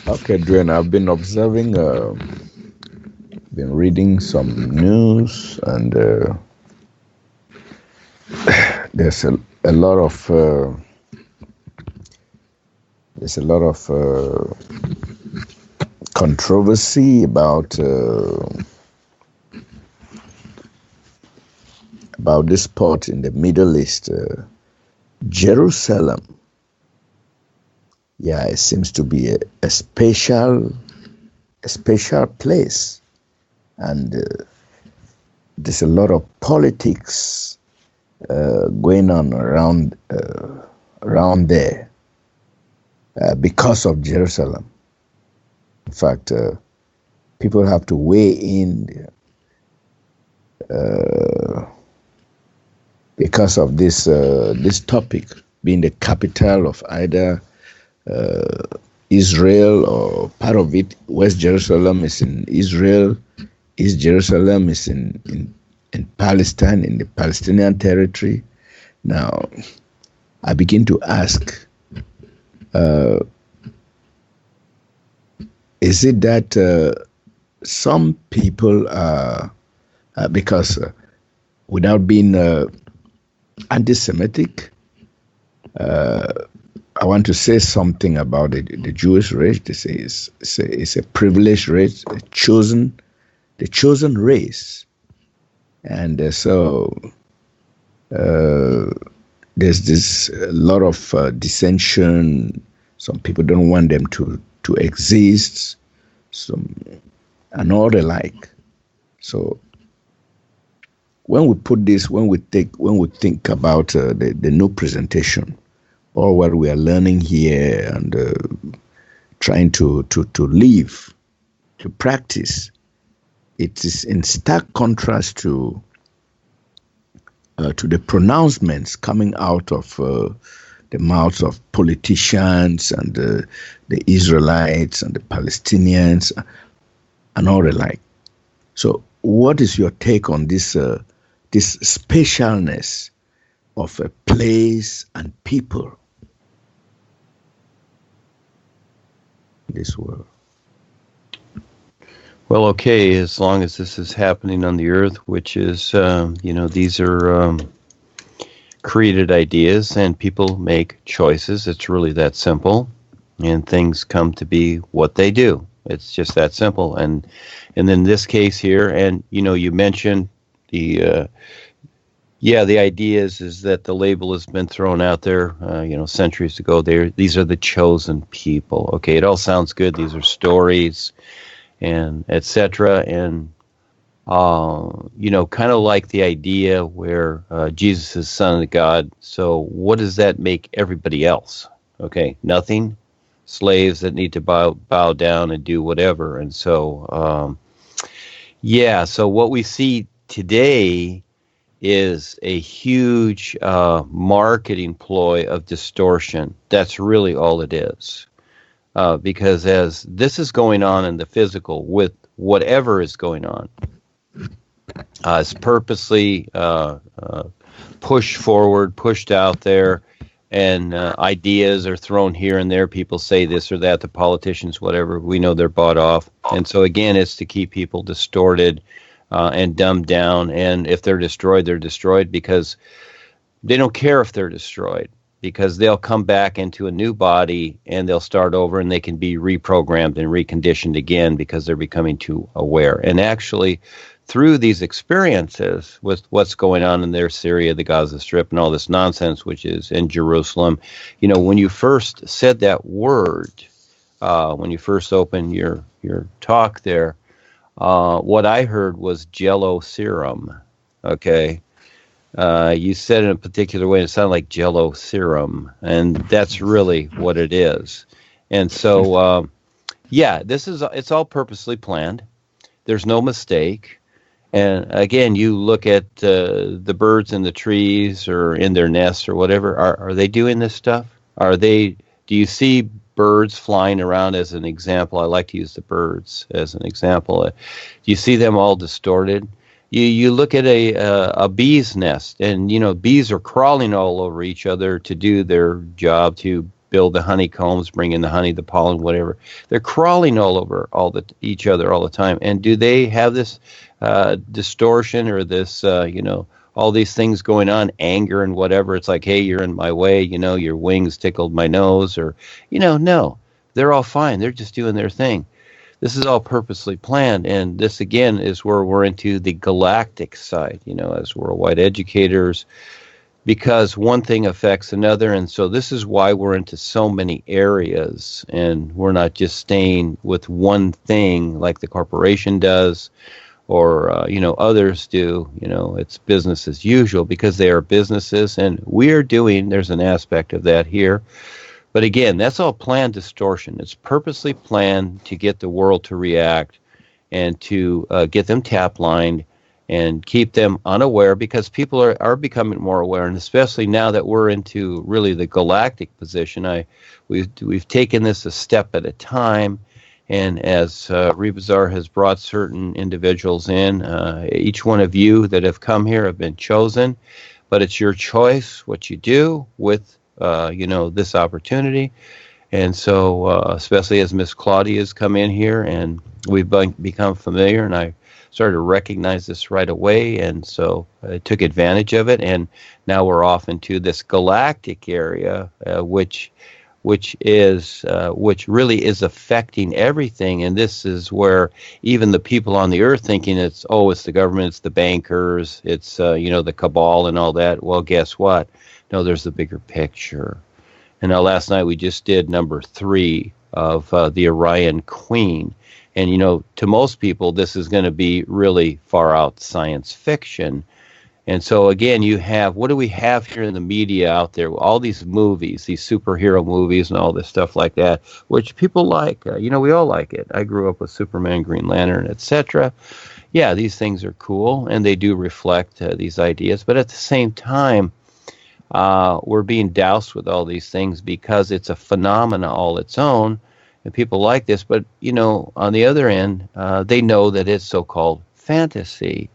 Okay, Dwayne, I've been observing, been reading some news, and there's a lot of there's a lot of controversy about this spot in the Middle East, Jerusalem. Yeah, it seems to be a special place, and there's a lot of politics going on around there because of Jerusalem. In fact, people have to weigh in uh, because of this topic being the capital of either uh, Israel or part of it. West Jerusalem is in Israel. East Jerusalem is in Palestine, in the Palestinian territory. Now, I begin to ask, uh, is it that some people are, because without being anti-Semitic, I want to say something about the Jewish race. They say it's a privileged race, the chosen race, and so uh, there's this a lot of dissension. Some people don't want them to exist, some and all the like. So when we think about the new presentation, or what we are learning here and trying to live, to practice, it is in stark contrast to the pronouncements coming out of the mouths of politicians and the Israelites and the Palestinians and all the like. So, what is your take on this specialness of a place and people in this world? Well, okay, as long as this is happening on the earth, which is, these are created ideas and people make choices. It's really that simple. And things come to be what they do. It's just that simple. And in this case here, and, you mentioned the, the idea is that the label has been thrown out there, centuries ago. These are the chosen people. Okay, it all sounds good. These are stories and etc. And kind of like the idea where Jesus is Son of God. So what does that make everybody else? Okay, nothing. Slaves that need to bow down and do whatever. And so, so what we see today is a huge marketing ploy of distortion. That's really all it is. Because as this is going on in the physical with whatever is going on, it's purposely pushed forward, pushed out there, and ideas are thrown here and there. People say this or that, the politicians, whatever. We know they're bought off. And so, again, it's to keep people distorted and dumbed down. And if they're destroyed because they don't care if they're destroyed, because they'll come back into a new body and they'll start over and they can be reprogrammed and reconditioned again because they're becoming too aware. And actually, through these experiences with what's going on in their Syria, the Gaza Strip, and all this nonsense, which is in Jerusalem, when you first said that word, when you first opened your talk there, what I heard was Jello serum. Okay. You said it in a particular way, and it sounded like Jello serum, and that's really what it is. And so, it's all purposely planned. There's no mistake. And again, you look at the birds in the trees or in their nests or whatever. Are they doing this stuff? Do you see birds flying around as an example? I like to use the birds as an example. Do you see them all distorted? You look at a bee's nest, and bees are crawling all over each other to do their job, to build the honeycombs, bring in the honey, the pollen, whatever. They're crawling all over each other all the time. And do they have this distortion or this, all these things going on, anger and whatever? It's like, hey, you're in my way, your wings tickled my nose, or, no, they're all fine. They're just doing their thing. This is all purposely planned, and this again is where we're into the galactic side, as worldwide educators, because one thing affects another, and so this is why we're into so many areas, and we're not just staying with one thing like the corporation does, or others do. It's business as usual because they are businesses, and there's an aspect of that here. But again, that's all planned distortion. It's purposely planned to get the world to react and to get them tap-lined and keep them unaware, because people are becoming more aware, and especially now that we're into really the galactic position. We've taken this a step at a time, and as Rebazar has brought certain individuals in, each one of you that have come here have been chosen, but it's your choice what you do with this opportunity. And so especially as Miss Claudia has come in here and we've become familiar, and I started to recognize this right away, and so I took advantage of it, and now we're off into this galactic area, which really is affecting everything. And this is where even the people on the earth thinking it's the government, it's the bankers, it's the cabal and all that. Well, guess what? No, there's the bigger picture. And now last night we just did number 3 of the Orion Queen. And, to most people, this is going to be really far out science fiction. And so, again, what do we have here in the media out there? All these movies, these superhero movies and all this stuff like that, which people like. We all like it. I grew up with Superman, Green Lantern, etc. Yeah, these things are cool, and they do reflect these ideas. But at the same time, we're being doused with all these things because it's a phenomena all its own, and people like this. But, on the other end, they know that it's so-called fantasy.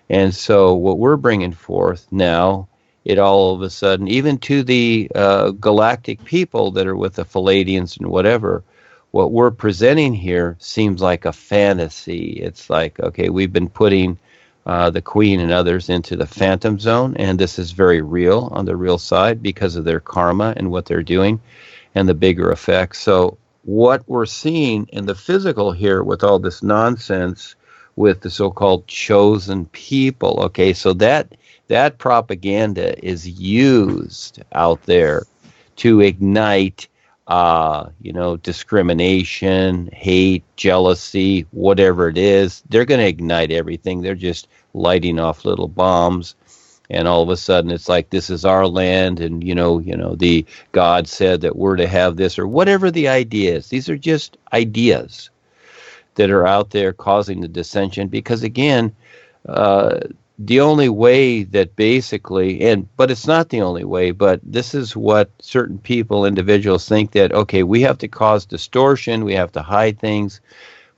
And so what we're bringing forth now, it all of a sudden, even to the galactic people that are with the Palladians and whatever, what we're presenting here seems like a fantasy. It's like, okay, we've been putting the Queen and others into the phantom zone, and this is very real on the real side because of their karma and what they're doing and the bigger effects. So what we're seeing in the physical here with all this nonsense with the so-called chosen people, okay, so that propaganda is used out there to ignite discrimination, hate, jealousy, whatever it is. They're going to ignite everything. They're just lighting off little bombs, and all of a sudden it's like, this is our land, and the God said that we're to have this, or whatever the idea is. These are just ideas that are out there causing the dissension, because again, the only way that basically, but it's not the only way, but this is what certain people, individuals think, that, okay, we have to cause distortion, we have to hide things,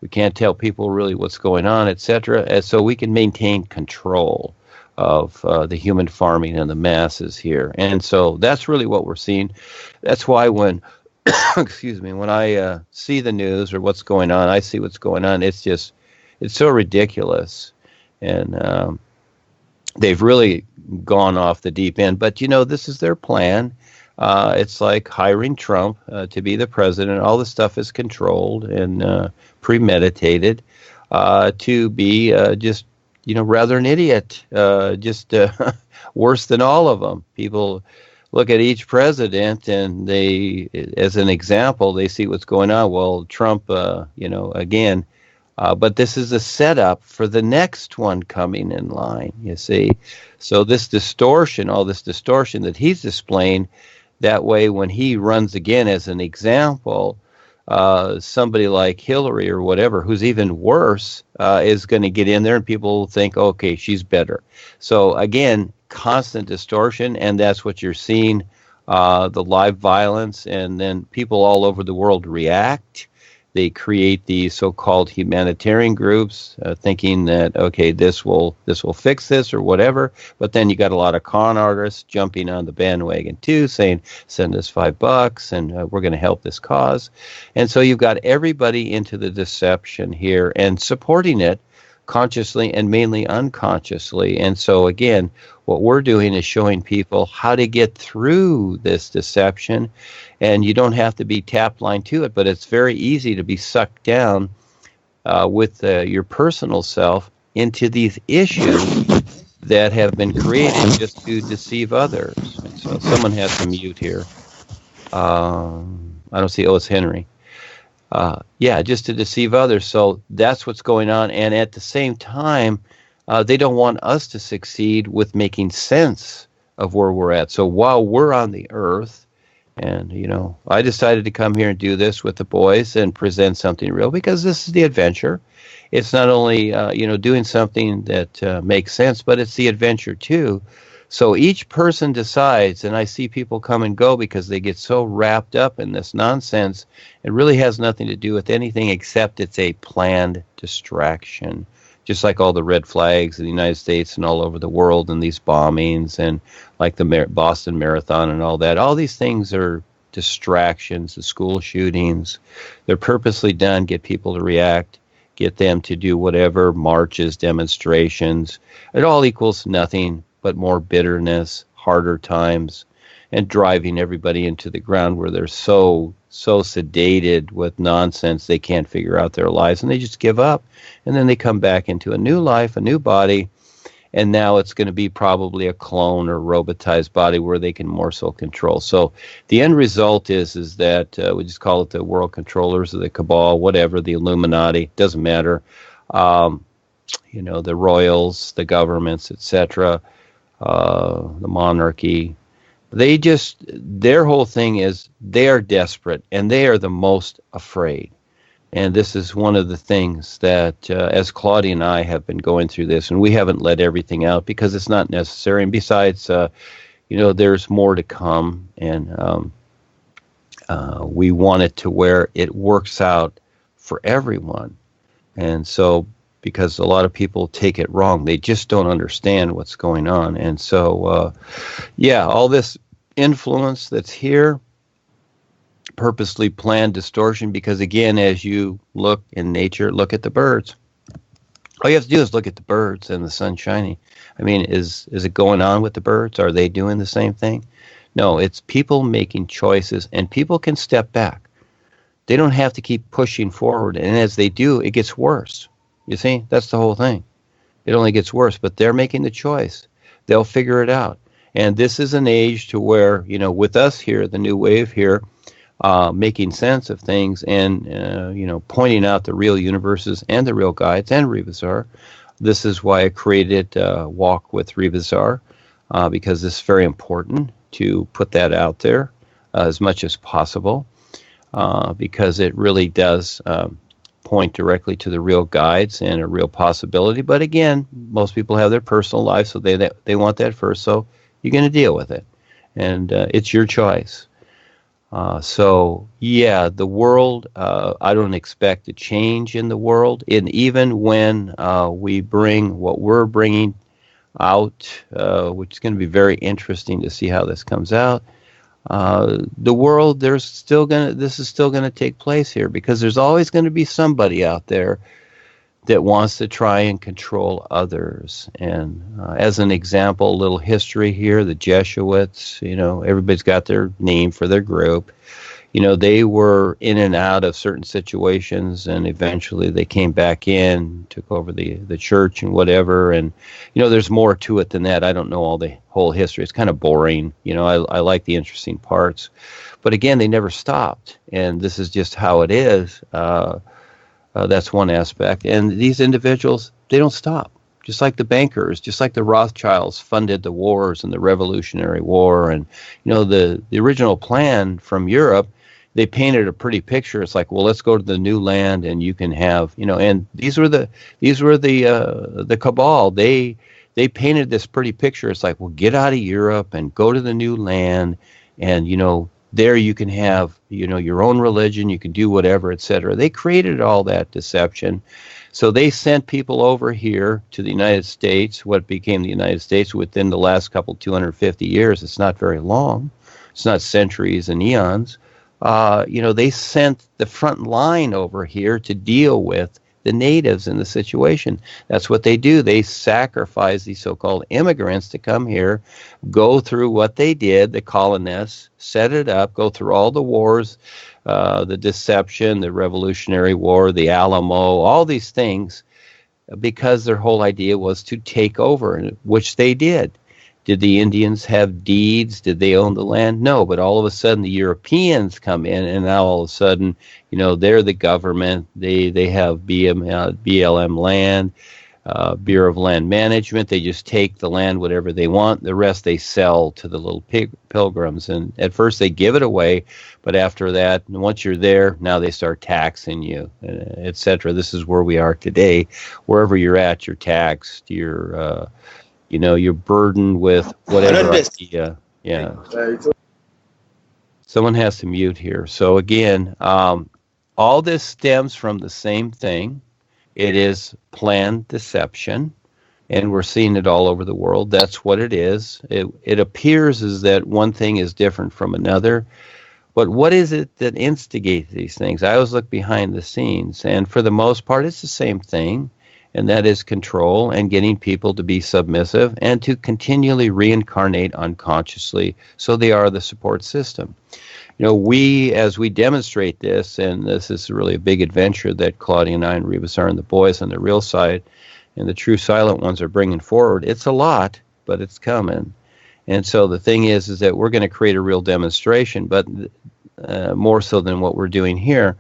we can't tell people really what's going on, etc., and so we can maintain control of the human farming and the masses here. And so that's really what we're seeing. That's why when when I see the news or what's going on, I see what's going on, it's so ridiculous. And they've really gone off the deep end. But, this is their plan. It's like hiring Trump to be the president. All this stuff is controlled and premeditated to be just, rather an idiot, just worse than all of them. People look at each president and they, as an example, they see what's going on. Well, Trump, again, but this is a setup for the next one coming in line, you see. So this distortion, all this distortion that he's displaying, that way when he runs again as an example, somebody like Hillary or whatever, who's even worse, is going to get in there and people will think, okay, she's better. So again, constant distortion, and that's what you're seeing, the live violence, and then people all over the world react. They create these so-called humanitarian groups, thinking that okay, this will fix this or whatever. But then you got a lot of con artists jumping on the bandwagon too, saying send us $5 and we're going to help this cause. And so you've got everybody into the deception here and supporting it consciously and mainly unconsciously. And so again, what we're doing is showing people how to get through this deception. And you don't have to be tap line to it, but it's very easy to be sucked down with your personal self into these issues that have been created just to deceive others. And so someone has to mute here. I don't see, it's Henry. Just to deceive others. So that's what's going on. And at the same time, they don't want us to succeed with making sense of where we're at. So while we're on the earth, and, I decided to come here and do this with the boys and present something real because this is the adventure. It's not only, doing something that makes sense, but it's the adventure too. So each person decides, and I see people come and go because they get so wrapped up in this nonsense. It really has nothing to do with anything except it's a planned distraction. Just like all the red flags in the United States and all over the world and these bombings and like the Boston Marathon and all that. All these things are distractions, the school shootings. They're purposely done, get people to react, get them to do whatever, marches, demonstrations. It all equals nothing but more bitterness, harder times, and driving everybody into the ground where they're so sedated with nonsense they can't figure out their lives, and they just give up. And then they come back into a new life, a new body, and now it's going to be probably a clone or robotized body where they can more so control. So the end result is that we just call it the world controllers or the cabal, whatever, the Illuminati, doesn't matter. The royals, the governments, etc., the monarchy. Their whole thing is they are desperate and they are the most afraid. And this is one of the things that, as Claudia and I have been going through this, and we haven't let everything out because it's not necessary. And besides, there's more to come. And we want it to where it works out for everyone. And so, because a lot of people take it wrong, they just don't understand what's going on. And so, all this influence that's here, purposely planned distortion, because again, as you look in nature, look at the birds. All you have to do is look at the birds and the sun shining. I mean, is it going on with the birds? Are they doing the same thing? No, it's people making choices, and people can step back. They don't have to keep pushing forward, and as they do, it gets worse. You see, that's the whole thing. It only gets worse, but they're making the choice. They'll figure it out. And this is an age to where, with us here, the new wave here, making sense of things and, pointing out the real universes and the real guides and Revazar. This is why I created Walk with Revazar, because it's very important to put that out there as much as possible, because it really does point directly to the real guides and a real possibility. But again, most people have their personal life, so they want that first. So you're going to deal with it, and it's your choice. The world, I don't expect a change in the world. And even when we bring what we're bringing out, which is going to be very interesting to see how this comes out, the world, this is still going to take place here, because there's always going to be somebody out there that wants to try and control others. And as an example, a little history here, the Jesuits, everybody's got their name for their group. They were in and out of certain situations, and eventually they came back in, took over the church and whatever. And, there's more to it than that. I don't know all the whole history. It's kind of boring. I like the interesting parts. But again, they never stopped. And this is just how it is. That's one aspect. And these individuals, they don't stop. Just like the bankers, just like the Rothschilds funded the wars and the Revolutionary War. And, the original plan from Europe, they painted a pretty picture. It's like, well, let's go to the new land and you can have, and these were the cabal. They painted this pretty picture. It's like, well, get out of Europe and go to the new land and, There you can have, your own religion, you can do whatever, etc. They created all that deception. So they sent people over here to the United States, what became the United States within the last couple 250 years. It's not very long. It's not centuries and eons. They sent the front line over here to deal with the natives in the situation. That's what they do. They sacrifice these so-called immigrants to come here, go through what they did, the colonists, set it up, go through all the wars, the deception, the Revolutionary War, the Alamo, all these things, because their whole idea was to take over, which they did. Did the Indians have deeds? Did they own the land? No, but all of a sudden the Europeans come in, and now all of a sudden, they're the government. They have BLM land, Bureau of Land Management. They just take the land, whatever they want. The rest they sell to the little pilgrims. And at first they give it away, but after that, once you're there, now they start taxing you, etc. This is where we are today. Wherever you're at, you're taxed. You're burdened with whatever idea. Yeah. Someone has to mute here. So again, all this stems from the same thing. It is planned deception, and we're seeing it all over the world. That's what it is. It appears as that one thing is different from another. But what is it that instigates these things? I always look behind the scenes, and for the most part, it's the same thing. And that is control and getting people to be submissive and to continually reincarnate unconsciously so they are the support system. As we demonstrate this, and this is really a big adventure that Claudia and I and Rebusar and the boys on the real side and the true silent ones are bringing forward. It's a lot, but it's coming. And so the thing is that we're going to create a real demonstration, but more so than what we're doing here.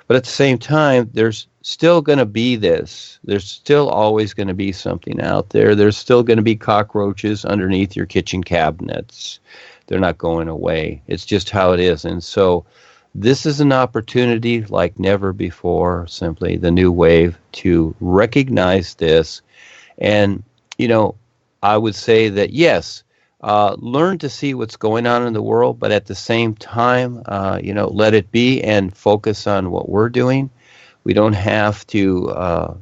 But at the same time, there's still going to be this. There's still always going to be something out there. There's still going to be cockroaches underneath your kitchen cabinets. They're not going away. It's just how it is. And so this is an opportunity like never before, simply the new wave, to recognize this. And, I would say that, yes, learn to see what's going on in the world, but at the same time, let it be and focus on what we're doing. We don't have to,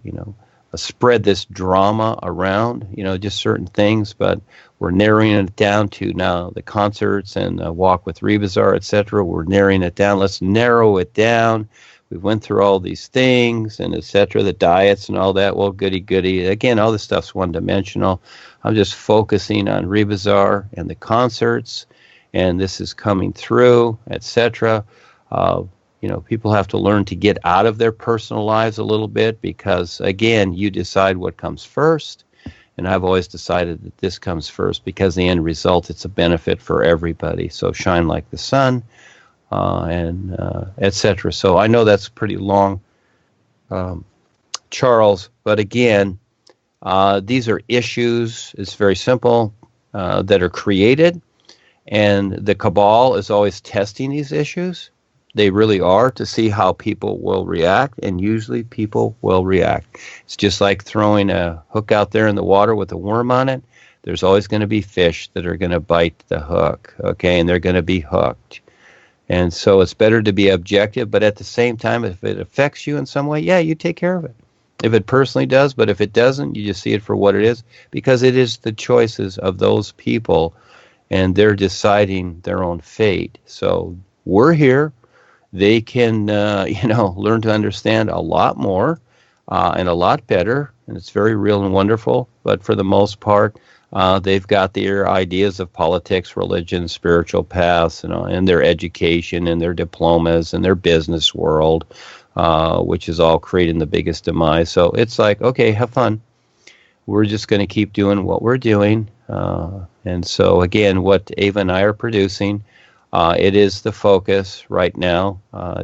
spread this drama around, just certain things, but we're narrowing it down to now the concerts and Walk with Rebusar, etc. We're narrowing it down. Let's narrow it down. We went through all these things and etc. The diets and all that. Well, goody. Again, all this stuff's one-dimensional. I'm just focusing on Rebusar and the concerts, and this is coming through, etc. People have to learn to get out of their personal lives a little bit because, again, you decide what comes first. And I've always decided that this comes first because the end result, it's a benefit for everybody. So shine like the sun, and etc. So I know that's pretty long, Charles, but again, these are issues, it's very simple, that are created, and the cabal is always testing these issues. They really are, to see how people will react, and usually people will react. It's just like throwing a hook out there in the water with a worm on it. There's always going to be fish that are going to bite the hook, okay, and they're going to be hooked. And so it's better to be objective, but at the same time, if it affects you in some way, yeah, you take care of it. If it personally does, but if it doesn't, you just see it for what it is, because it is the choices of those people, and they're deciding their own fate. So we're here. They can, learn to understand a lot more and a lot better, and it's very real and wonderful. But for the most part, they've got their ideas of politics, religion, spiritual paths, and their education and their diplomas and their business world, which is all creating the biggest demise. So it's like, okay, have fun. We're just going to keep doing what we're doing. And so, again, what Ava and I are producing, it is the focus right now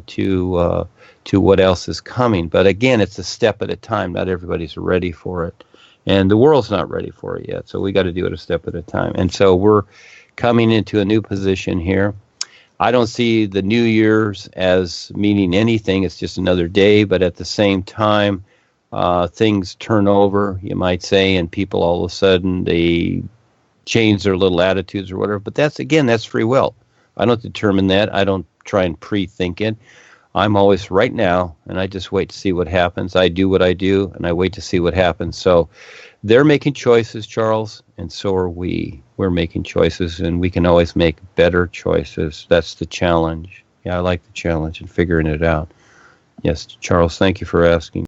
to what else is coming. But again, it's a step at a time. Not everybody's ready for it. And the world's not ready for it yet. So we got to do it a step at a time. And so we're coming into a new position here. I don't see the New Year's as meaning anything. It's just another day. But at the same time, things turn over, you might say, and people all of a sudden, they change their little attitudes or whatever. But that's free will. I don't determine that. I don't try and pre-think it. I'm always right now, and I just wait to see what happens. I do what I do, and I wait to see what happens. So they're making choices, Charles, and so are we. We're making choices, and we can always make better choices. That's the challenge. Yeah, I like the challenge and figuring it out. Yes, Charles, thank you for asking.